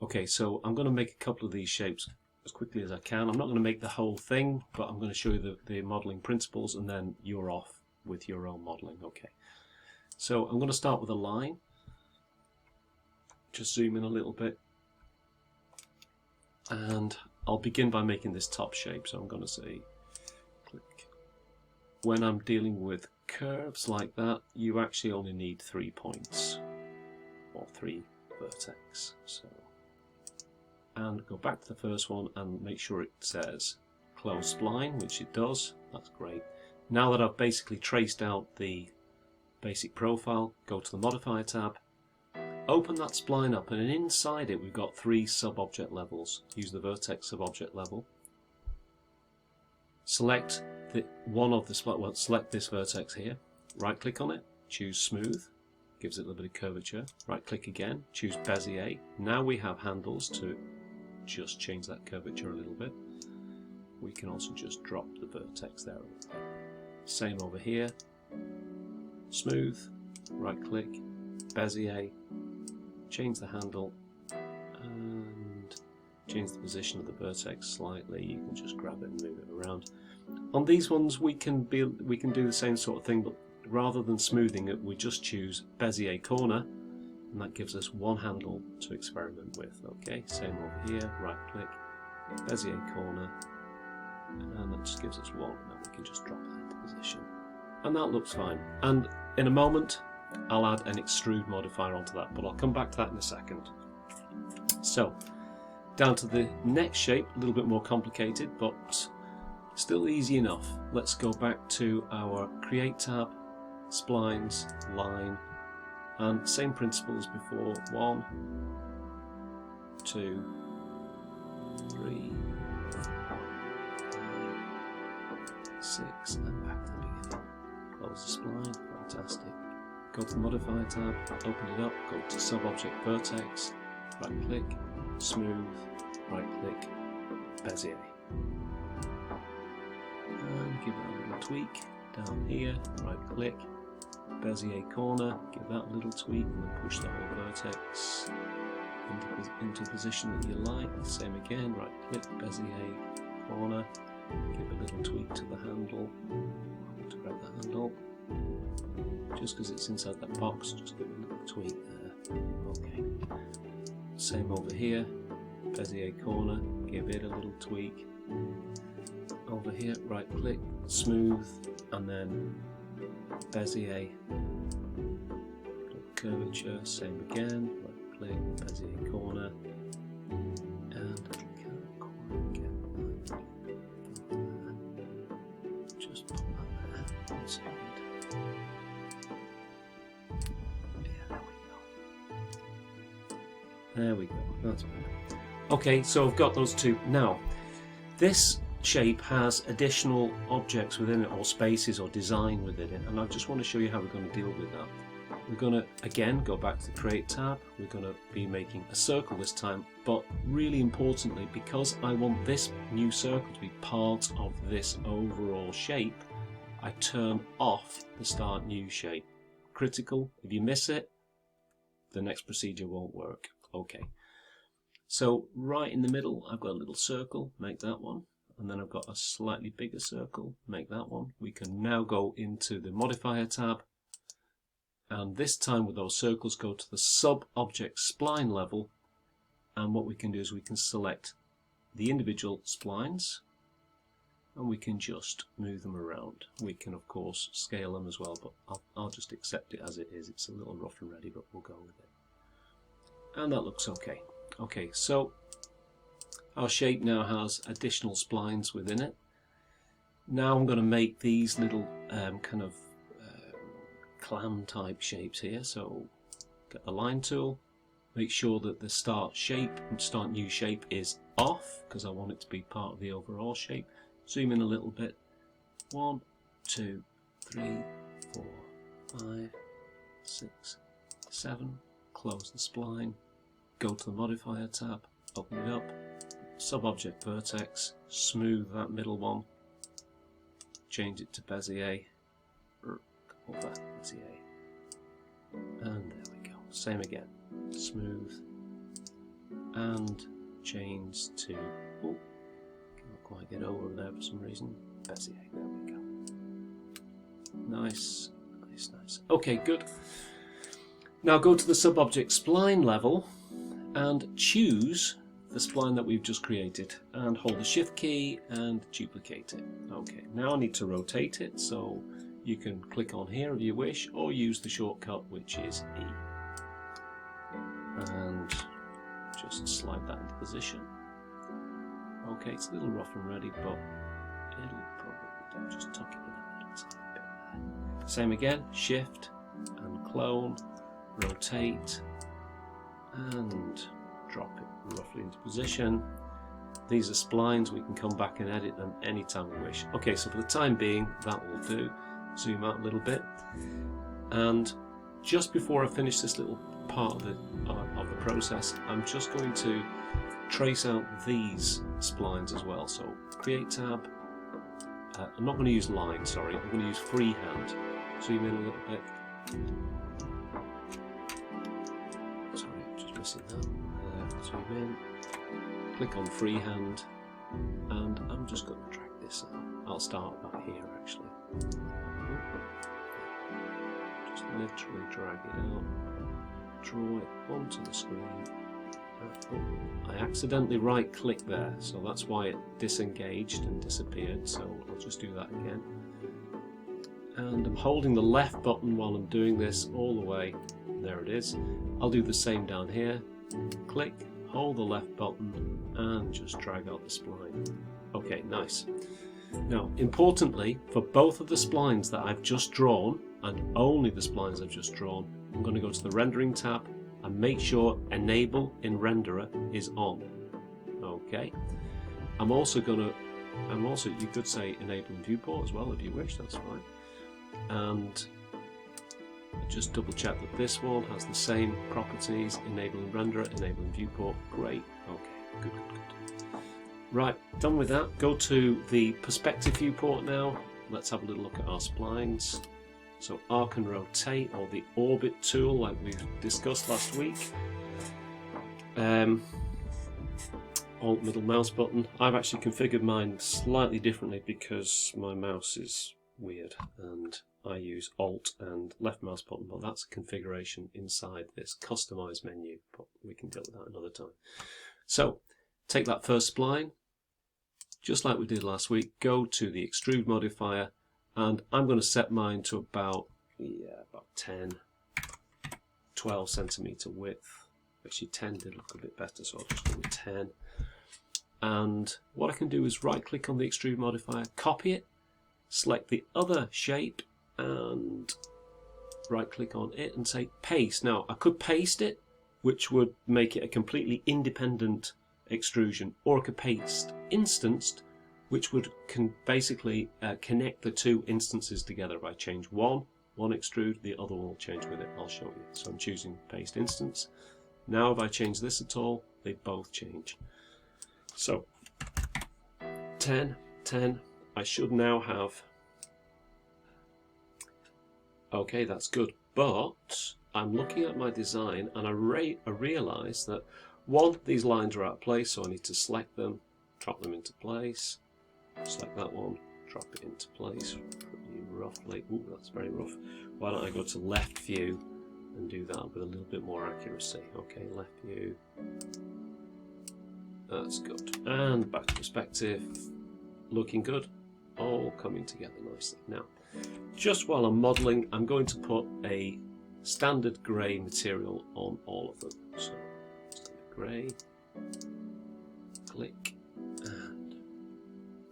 Okay, so I'm going to make a couple of these shapes as quickly as I can. I'm not going to make the whole thing, but I'm going to show you the modeling principles, and then you're off with your own modeling. Okay, so I'm going to start with a line. Just zoom in a little bit, and I'll begin by making this top shape. So I'm going to say click. When I'm dealing with curves like that, you actually only need 3 points or 3 vertex. So, and go back to the first one and make sure it says close spline, which it does. That's great. Now that I've basically traced out the basic profile, go to the modifier tab, open that spline up, and inside it we've got 3 sub-object levels. Use the vertex sub-object level. Select select this vertex here, right click on it, choose smooth, gives it a little bit of curvature, right click again, choose Bezier. Now we have handles to just change that curvature a little bit. We can also just drop the vertex there a little bit. Same over here, smooth, right click, Bezier, change the handle and change the position of the vertex slightly. You can just grab it and move it around. On these ones we can do the same sort of thing, but rather than smoothing it, we just choose Bezier corner, and that gives us one handle to experiment with. Okay, same over here, right click, Bezier corner, and that just gives us one, and then we can just drop that into position. And that looks fine. And in a moment I'll add an extrude modifier onto that, but I'll come back to that in a second. So, down to the next shape, a little bit more complicated, but still easy enough. Let's go back to our Create tab, Splines, Line, and same principle as before. 1, 2, 3, 6, and back to the beginning. Close the spline, fantastic. Go to the Modifier tab, open it up, go to Sub-Object Vertex, right click, Smooth, right click, Bezier. And give that a little tweak down here, right click, Bezier corner, give that a little tweak, and then push the whole vertex into the position that you like. Same again, right click, Bezier corner, give a little tweak to the handle, to grab the handle. Just because it's inside that box, just give it a little tweak there. Okay. Same over here, Bezier corner, give it a little tweak. Over here, right click, smooth, and then Bezier, curvature, same again, right click, Bezier corner, and just put that there, 1 second. There we go, that's better. Okay, so I've got those two. Now, this shape has additional objects within it, or spaces, or design within it, and I just want to show you how we're going to deal with that. We're going to, again, go back to the Create tab. We're going to be making a circle this time, but really importantly, because I want this new circle to be part of this overall shape, I turn off the Start New shape. Critical, if you miss it, the next procedure won't work. Okay, so right in the middle I've got a little circle, make that one, and then I've got a slightly bigger circle, make that one. We can now go into the Modifier tab, and this time with those circles go to the Sub-Object Spline level, and what we can do is we can select the individual splines and we can just move them around. We can of course scale them as well, but I'll just accept it as it is. It's a little rough and ready, but we'll go with it. And that looks okay. Okay, so our shape now has additional splines within it. Now I'm going to make these little clam type shapes here. So get the line tool, make sure that the start new shape is off, because I want it to be part of the overall shape. Zoom in a little bit. 1, 2, 3, 4, 5, 6, 7. Close the spline, go to the Modifier tab, open it up, Sub-Object Vertex, smooth that middle one, change it to Bezier, Bezier, and there we go. Same again, smooth, and chains to, oh, can't quite get over there for some reason, Bezier, there we go. Nice, nice, nice. Okay, good. Now go to the sub-object spline level and choose the spline that we've just created and hold the shift key and duplicate it. Okay, now I need to rotate it, so you can click on here if you wish, or use the shortcut which is E. And just slide that into position. Okay, it's a little rough and ready, but it'll probably do. Just tuck it in a little tiny bit there. Same again, shift and clone, rotate and drop it roughly into position. These are splines, we can come back and edit them anytime we wish. Okay, so for the time being, that will do. Zoom out a little bit. And just before I finish this little part of the process, I'm just going to trace out these splines as well. So create tab. I'm not going to use line, sorry. I'm going to use freehand. Zoom in a little bit. Sorry, just missing that. Zoom in. Click on freehand, and I'm just going to drag this out. I'll start about here actually. Just literally drag it out. Draw it onto the screen. I accidentally right click there, so that's why it disengaged and disappeared, so I'll just do that again. And I'm holding the left button while I'm doing this all the way. There it is. I'll do the same down here. Click, hold the left button and just drag out the spline. Okay, nice. Now, importantly, for both of the splines that I've just drawn, and only the splines I've just drawn, I'm going to go to the rendering tab and make sure enable in renderer is on. Okay. I'm also, you could say enable in viewport as well if you wish, that's fine. And just double check that this one has the same properties, enable in renderer, enable in viewport, great. Okay, good, good, good. Right, done with that. Go to the perspective viewport now. Let's have a little look at our splines. So arc and rotate, or the orbit tool like we discussed last week. Alt middle mouse button. I've actually configured mine slightly differently because my mouse is weird and I use Alt and left mouse button, but that's a configuration inside this customize menu, but we can deal with that another time. So take that first spline, just like we did last week, go to the extrude modifier, and I'm going to set mine to about 10, 12 centimeter width. Actually 10 did look a bit better, so I'll just go with 10. And what I can do is right click on the extrude modifier, copy it, select the other shape and right click on it and say paste. Now I could paste it, which would make it a completely independent extrusion, or I could paste instanced, which would basically connect the two instances together. If I change one extrude, the other one will change with it. I'll show you. So I'm choosing paste instance. Now if I change this at all, they both change. So 10, 10, I should now have, okay, that's good, but I'm looking at my design and I realise that one, these lines are out of place, so I need to select them, drop them into place, select that one, drop it into place pretty roughly. Ooh, that's very rough. Why don't I go to left view and do that with a little bit more accuracy. Okay, left view. That's good. And back to perspective. Looking good. All coming together nicely. Now, just while I'm modelling, I'm going to put a standard grey material on all of them. So, standard grey. Click. And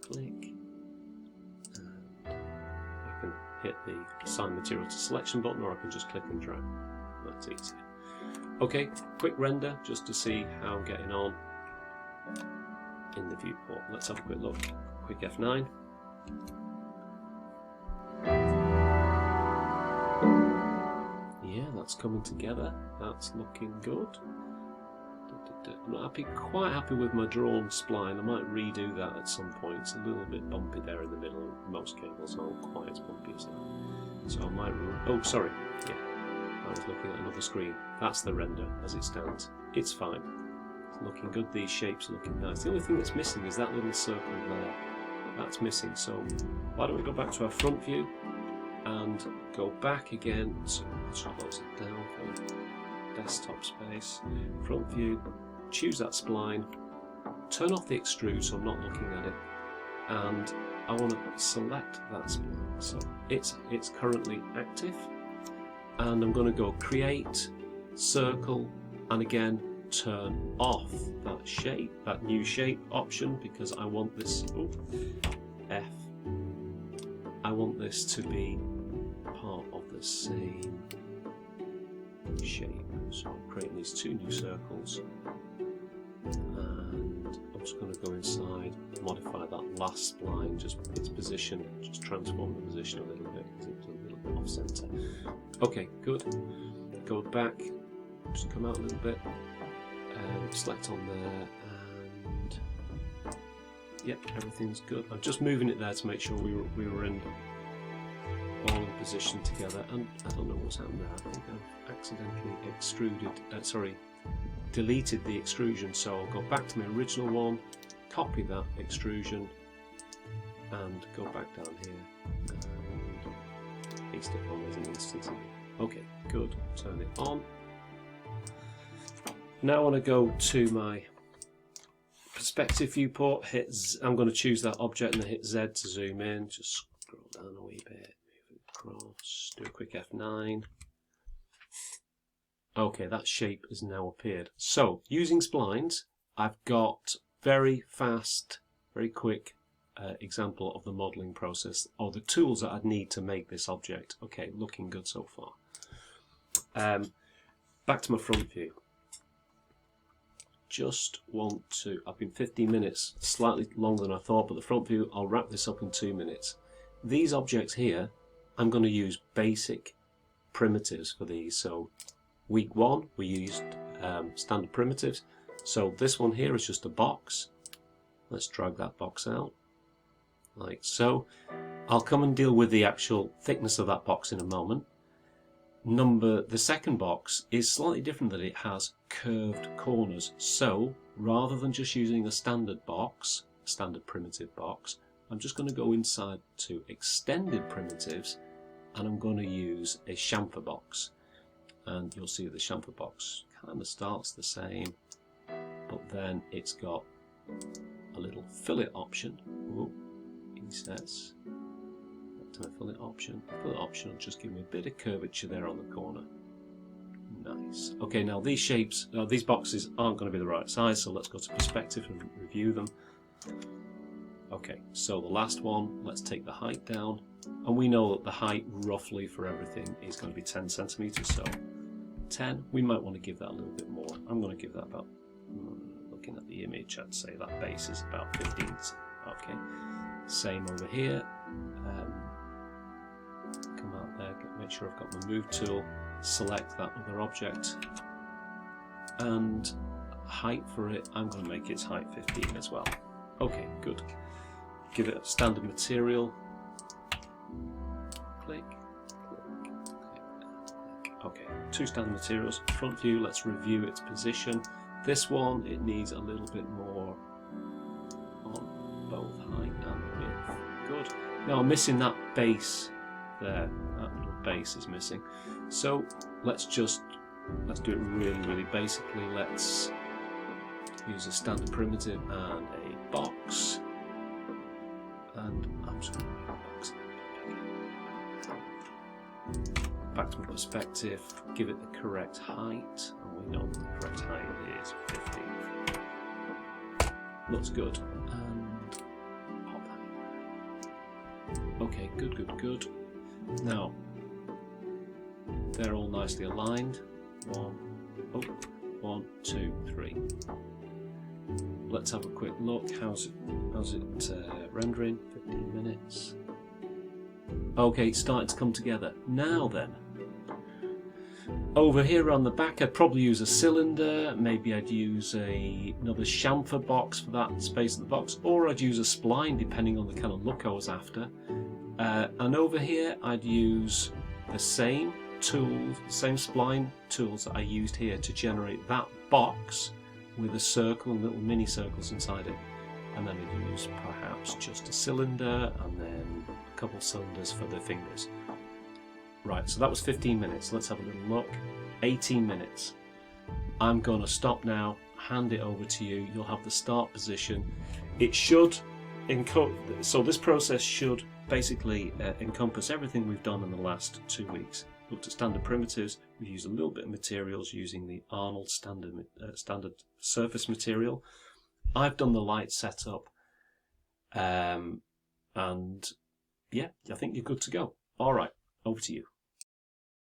click. And I can hit the assign material to selection button, or I can just click and drag. That's easier. Okay, quick render just to see how I'm getting on in the viewport. Let's have a quick look. Quick F9. Yeah, that's coming together. That's looking good. I'm not quite happy with my drawn spline. I might redo that at some point. It's a little bit bumpy there in the middle. Most cables aren't quite as bumpy as that. So I might... Oh, sorry. Yeah, I was looking at another screen. That's the render as it stands. It's fine. It's looking good. These shapes are looking nice. The only thing that's missing is that little circle there. That's missing. So why don't we go back to our front view and go back again. So let's close it down for desktop space. Front view. Choose that spline. Turn off the extrude so I'm not looking at it. And I want to select that spline. So it's currently active. And I'm going to go create, circle, and again turn off that shape, that new shape option, because I want this, F, I want this to be part of the same shape. So I'm creating these two new circles, and I'm just going to go inside, modify that last spline, just its position, just transform the position a little bit, because it's a little bit off center. Okay, good. Go back, just come out a little bit, select on there, and yep, everything's good. I'm just moving it there to make sure we were in all in position together, and I don't know what's happened there. I think I've accidentally deleted the extrusion, so I'll go back to my original one, copy that extrusion, and go back down here, and paste it on as an instance. Okay, good. Turn it on. Now I want to go to my perspective viewport. I'm going to choose that object and then hit Z to zoom in. Just scroll down a wee bit, move it across, do a quick F9. Okay, that shape has now appeared. So, using splines, I've got very fast, very quick example of the modelling process, or the tools that I'd need to make this object. Okay, looking good so far. Back to my front view. Just want to, I've been 15 minutes, slightly longer than I thought, but the front view, I'll wrap this up in 2 minutes. These objects here, I'm going to use basic primitives for these. So week 1, we used standard primitives. So this one here is just a box. Let's drag that box out, like so. I'll come and deal with the actual thickness of that box in a moment. The second box is slightly different, that it has curved corners. So rather than just using a standard box, standard primitive box, I'm just going to go inside to extended primitives, and I'm going to use a chamfer box. And you'll see the chamfer box kind of starts the same, but then it's got a little fillet option. Ooh, he says. To my fillet option. The fillet option will just give me a bit of curvature there on the corner. Nice. Okay, now these shapes, these boxes aren't going to be the right size, so let's go to perspective and review them. Okay, so the last one, let's take the height down, and we know that the height roughly for everything is going to be 10 centimeters, so 10. We might want to give that a little bit more. I'm going to give that about, looking at the image, I'd say that base is about 15. Okay, same over here. Come out there, make sure I've got my move tool, select that other object, and height for it, I'm going to make its height 15 as well. Okay, good. Give it a standard material. Click, click, click. Okay, 2 standard materials. Front view, let's review its position. This one, it needs a little bit more on both height and width. Good. Now I'm missing that base there. That little base is missing. So let's do it really basically. Let's use a standard primitive and a box. And I'm just going to make a box bigger. Back to my perspective, give it the correct height, and we know the correct height is 15. Looks good. And pop that in. Okay, good. Now, they're all nicely aligned. 1, 2, 3. Let's have a quick look. How's it rendering? 15 minutes. Okay, it's starting to come together. Now then, over here on the back, I'd probably use a cylinder. Maybe I'd use another chamfer box for that space in the box, or I'd use a spline depending on the kind of look I was after. And over here, I'd use the same tools, same spline tools that I used here to generate that box. with a circle, little mini circles inside it, and then we use perhaps just a cylinder and then a couple cylinders for the fingers. Right, so that was 15 minutes. Let's have a little look. 18 minutes. I'm going to stop now, hand it over to you. You'll have the start position. It should so this process should basically encompass everything we've done in the last 2 weeks. Looked at standard primitives. We've used a little bit of materials using the Arnold standard surface material. I've done the light setup, and yeah, I think you're good to go. All right, over to you.